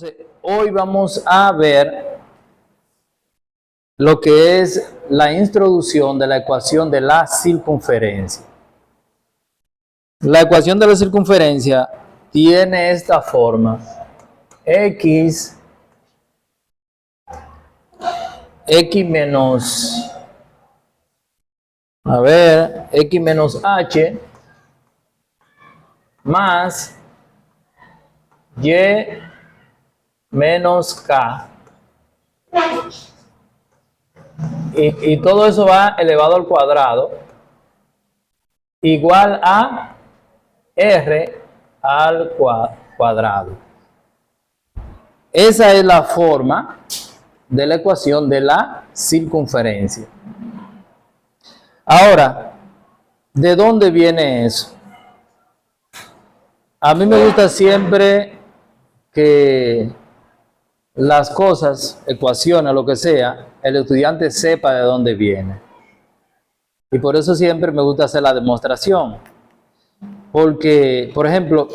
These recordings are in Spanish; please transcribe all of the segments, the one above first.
Entonces, hoy vamos a ver lo que es la introducción de la ecuación de la circunferencia. La ecuación de la circunferencia tiene esta forma: x menos, x menos h más y menos k, y todo eso va elevado al cuadrado igual a r al cuadrado. Esa es la forma de la ecuación de la circunferencia. Ahora, ¿de dónde viene eso? A mí me gusta siempre que las cosas, ecuaciones, lo que sea, el estudiante sepa de dónde viene. Y por eso siempre me gusta hacer la demostración. Porque, por ejemplo,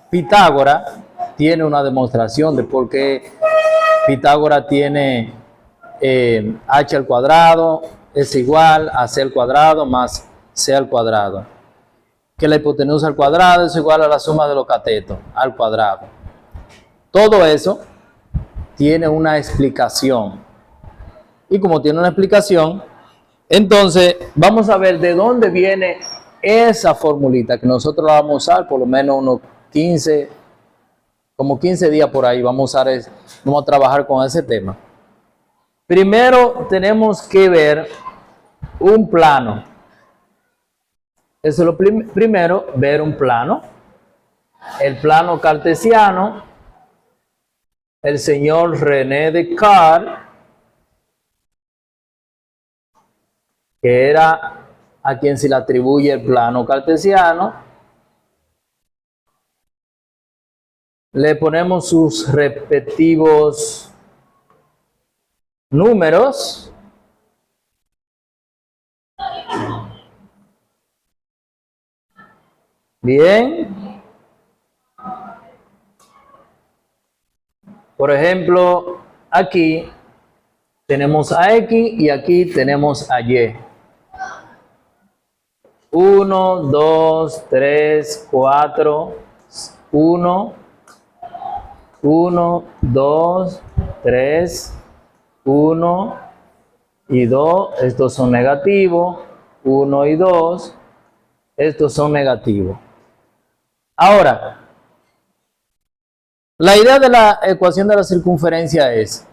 Pitágoras tiene una demostración de por qué Pitágoras tiene h al cuadrado es igual a c al cuadrado más c al cuadrado. Que la hipotenusa al cuadrado es igual a la suma de los catetos al cuadrado. Todo eso tiene una explicación. Y como tiene una explicación, entonces vamos a ver de dónde viene esa formulita que nosotros la vamos a usar por lo menos unos 15 días por ahí. Vamos a trabajar con ese tema. Primero tenemos que ver un plano. Eso es lo primero, ver un plano. El plano cartesiano, el señor René Descartes, que era a quien se le atribuye el plano cartesiano, le ponemos sus respectivos números. Bien. Por ejemplo, aquí tenemos a X y aquí tenemos a Y. 1, 2, 3, 4, 1, 2, 3, 1 y 2. Estos son negativos. 1 y 2. Estos son negativos. Ahora, la idea de la ecuación de la circunferencia es,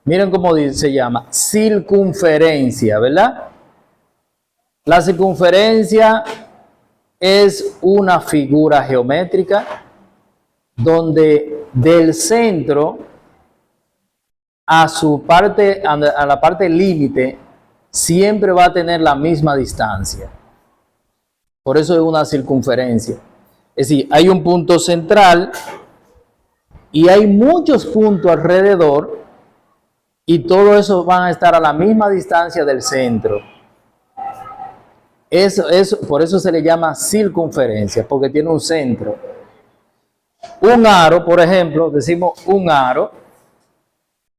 miren cómo se llama, circunferencia, ¿verdad? La circunferencia es una figura geométrica donde del centro a la parte límite siempre va a tener la misma distancia. Por eso es una circunferencia. Es decir, hay un punto central y hay muchos puntos alrededor y todo eso van a estar a la misma distancia del centro. Por eso se le llama circunferencia, porque tiene un centro. Un aro, por ejemplo, decimos un aro,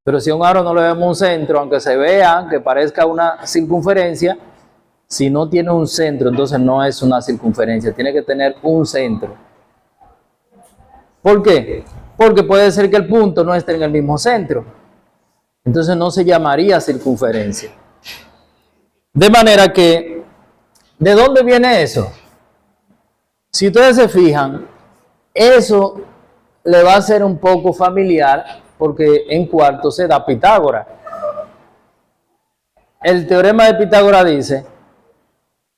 pero si a un aro no le vemos un centro, aunque se vea que parezca una circunferencia, si no tiene un centro, entonces no es una circunferencia, tiene que tener un centro. ¿Por qué? Porque puede ser que el punto no esté en el mismo centro. Entonces no se llamaría circunferencia. De manera que, ¿de dónde viene eso? Si ustedes se fijan, eso le va a ser un poco familiar porque en cuarto se da Pitágoras. El teorema de Pitágoras dice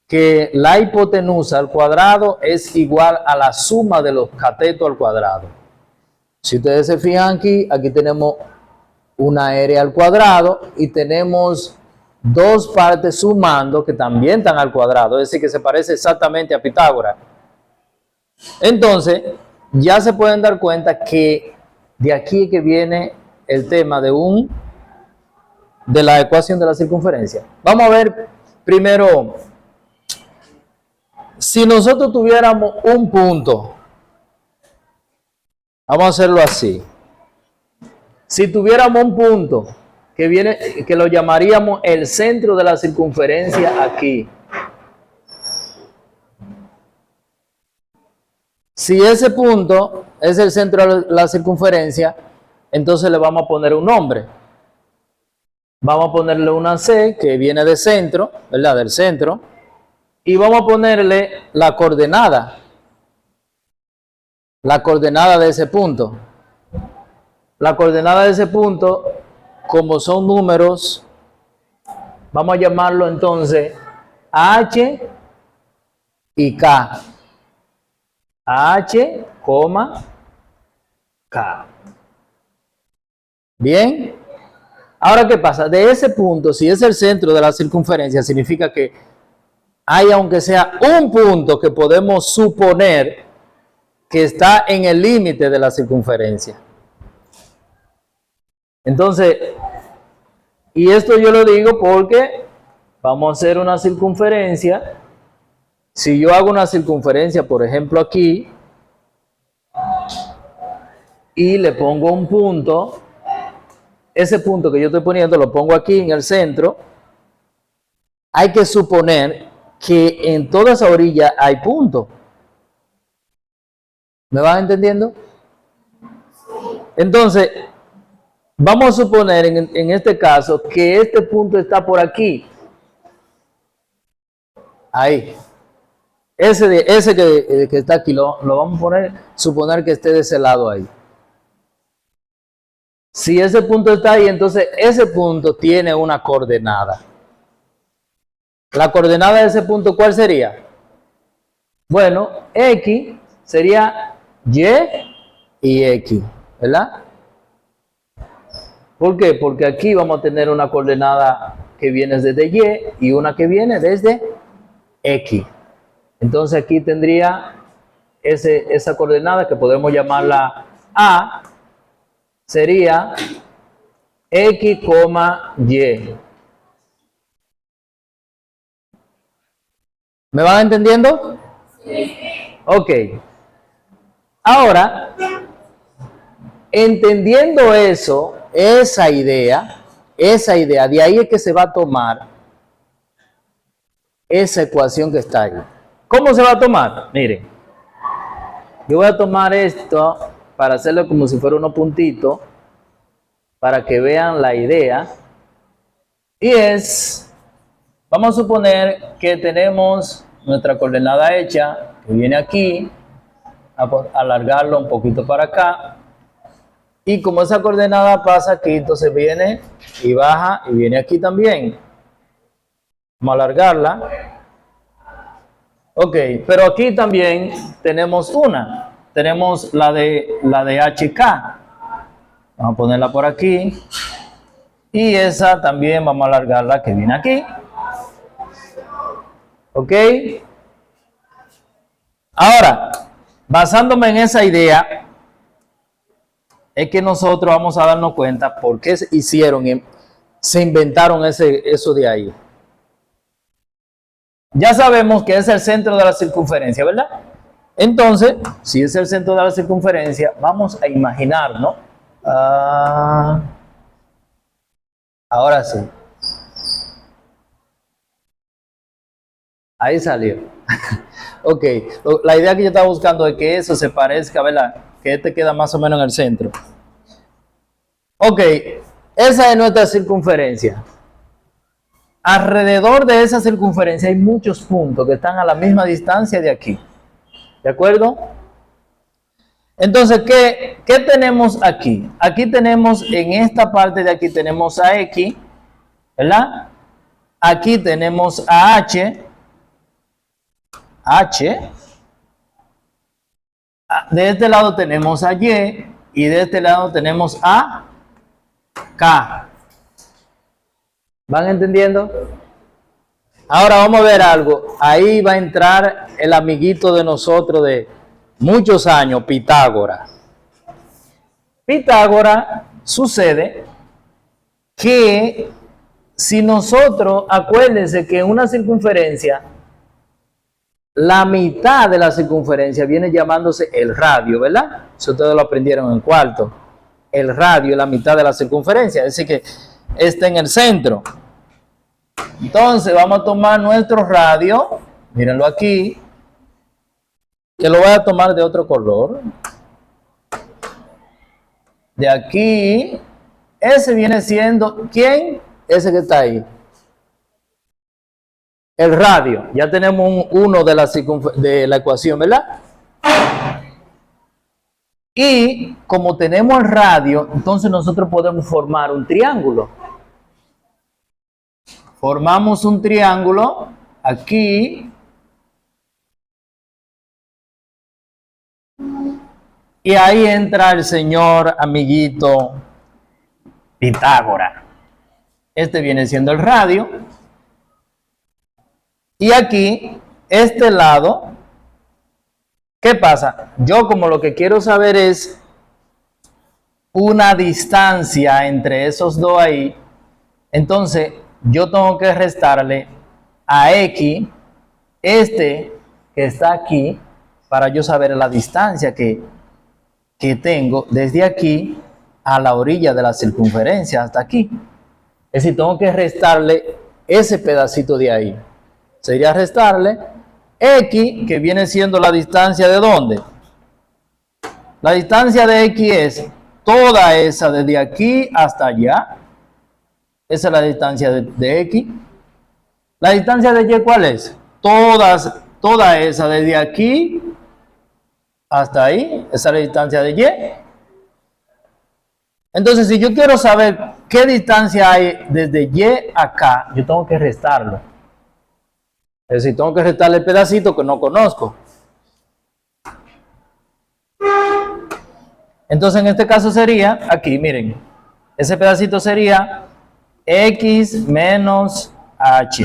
que la hipotenusa al cuadrado es igual a la suma de los catetos al cuadrado. Si ustedes se fijan aquí tenemos una r al cuadrado y tenemos dos partes sumando que también están al cuadrado, es decir, que se parece exactamente a Pitágoras. Entonces, ya se pueden dar cuenta que de aquí es que viene el tema de la ecuación de la circunferencia. Vamos a ver primero, si nosotros tuviéramos un punto, vamos a hacerlo así. Si tuviéramos un punto que lo llamaríamos el centro de la circunferencia aquí. Si ese punto es el centro de la circunferencia, entonces le vamos a poner un nombre. Vamos a ponerle una C que viene de centro, ¿verdad? Del centro. Y vamos a ponerle la coordenada. La coordenada de ese punto. La coordenada de ese punto, como son números, vamos a llamarlo entonces H y K. H, K. Bien. Ahora, ¿qué pasa? De ese punto, si es el centro de la circunferencia, significa que hay, aunque sea un punto que podemos suponer que está en el límite de la circunferencia. Entonces, y esto yo lo digo porque vamos a hacer una circunferencia. Si yo hago una circunferencia, por ejemplo, aquí, y le pongo un punto, ese punto que yo estoy poniendo lo pongo aquí en el centro, hay que suponer que en toda esa orilla hay puntos. ¿Me van entendiendo? Entonces, vamos a suponer en este caso que este punto está por aquí. Ahí. Ese que está aquí lo vamos a suponer que esté de ese lado ahí. Si ese punto está ahí, entonces ese punto tiene una coordenada. La coordenada de ese punto, ¿cuál sería? Bueno, X sería Y y X, ¿verdad? ¿Por qué? Porque aquí vamos a tener una coordenada que viene desde Y y una que viene desde X. Entonces aquí tendría esa coordenada que podemos llamarla A, sería X, Y. ¿Me van entendiendo? Sí. Ok. Ahora, entendiendo eso, esa idea, de ahí es que se va a tomar esa ecuación que está ahí. ¿Cómo se va a tomar? Miren, yo voy a tomar esto para hacerlo como si fuera unos puntitos, para que vean la idea. Y es, vamos a suponer que tenemos nuestra coordenada hecha, que viene aquí, a alargarlo un poquito para acá. Y como esa coordenada pasa aquí, entonces viene y baja y viene aquí también. Vamos a alargarla. Ok, pero aquí también tenemos una. Tenemos la de HK. Vamos a ponerla por aquí. Y esa también vamos a alargarla que viene aquí. Ok. Ahora, basándome en esa idea, es que nosotros vamos a darnos cuenta por qué se inventaron eso de ahí. Ya sabemos que es el centro de la circunferencia, ¿verdad? Entonces, si es el centro de la circunferencia, vamos a imaginar, ¿no? Ahora sí. Ahí salió. Ok, la idea que yo estaba buscando es que eso se parezca, ¿verdad? Que este queda más o menos en el centro. Ok, esa es nuestra circunferencia. Alrededor de esa circunferencia hay muchos puntos que están a la misma distancia de aquí. ¿De acuerdo? Entonces, ¿qué tenemos aquí? Aquí tenemos, en esta parte de aquí tenemos a X, ¿verdad? Aquí tenemos a H. De este lado tenemos a Y y de este lado tenemos a K. ¿Van entendiendo? Ahora vamos a ver algo. Ahí va a entrar el amiguito de nosotros de muchos años, Pitágoras. Pitágoras sucede que si nosotros, acuérdense que en una circunferencia, la mitad de la circunferencia viene llamándose el radio, ¿verdad? Eso ustedes lo aprendieron en cuarto. el radio es la mitad de la circunferencia, es decir que está en el centro. Entonces vamos a tomar nuestro radio, mírenlo aquí, que lo voy a tomar de otro color. De aquí, ese viene siendo, ¿quién? Ese que está ahí. El radio, ya tenemos un 1 de la ecuación, ¿verdad? Y como tenemos el radio, entonces nosotros podemos formar un triángulo. Formamos un triángulo aquí. Y ahí entra el señor amiguito Pitágoras. Este viene siendo el radio. Y aquí, este lado, ¿qué pasa? Yo como lo que quiero saber es una distancia entre esos dos ahí, entonces yo tengo que restarle a X, este que está aquí, para yo saber la distancia que tengo desde aquí a la orilla de la circunferencia hasta aquí. Es decir, tengo que restarle ese pedacito de ahí. Sería restarle X, que viene siendo la distancia de ¿dónde? La distancia de X es toda esa desde aquí hasta allá. Esa es la distancia de X. La distancia de Y, ¿cuál es? Toda esa desde aquí hasta ahí. Esa es la distancia de Y. Entonces, si yo quiero saber qué distancia hay desde Y acá, yo tengo que restarlo. Es decir, tengo que restarle el pedacito que no conozco. Entonces, en este caso sería, aquí, miren, ese pedacito sería X menos H.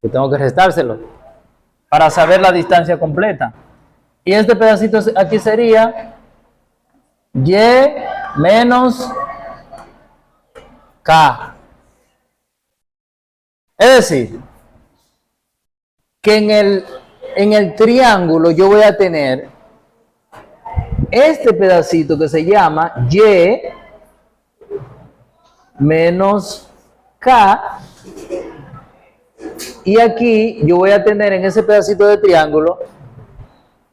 Yo tengo que restárselo para saber la distancia completa. Y este pedacito aquí sería Y menos K. Es decir, que en el triángulo yo voy a tener este pedacito que se llama Y menos K, y aquí yo voy a tener en ese pedacito de triángulo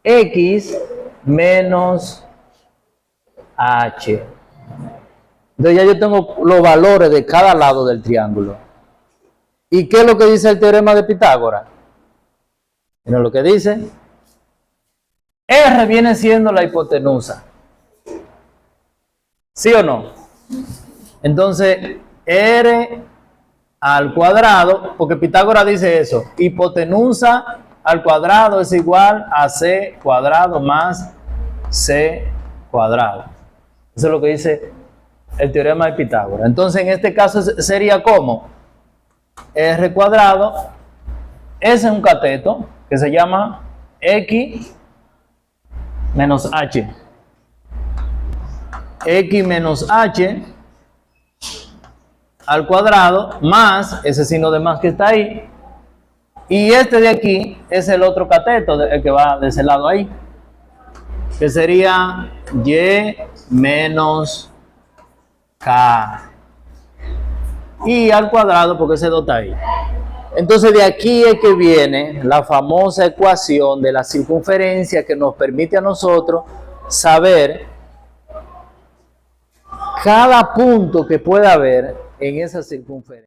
X menos H. Entonces ya yo tengo los valores de cada lado del triángulo. ¿Y qué es lo que dice el teorema de Pitágoras? Miren lo que dice. R viene siendo la hipotenusa. ¿Sí o no? Entonces, R al cuadrado, porque Pitágoras dice eso, hipotenusa al cuadrado es igual a C cuadrado más C cuadrado. Eso es lo que dice el teorema de Pitágoras. Entonces, en este caso sería como R cuadrado, ese es un cateto que se llama X menos H. X menos H al cuadrado más ese signo de más que está ahí. Y este de aquí es el otro cateto, el que va de ese lado ahí, que sería Y menos K. Y al cuadrado porque ese 2 está ahí. Entonces de aquí es que viene la famosa ecuación de la circunferencia que nos permite a nosotros saber cada punto que pueda haber en esa circunferencia.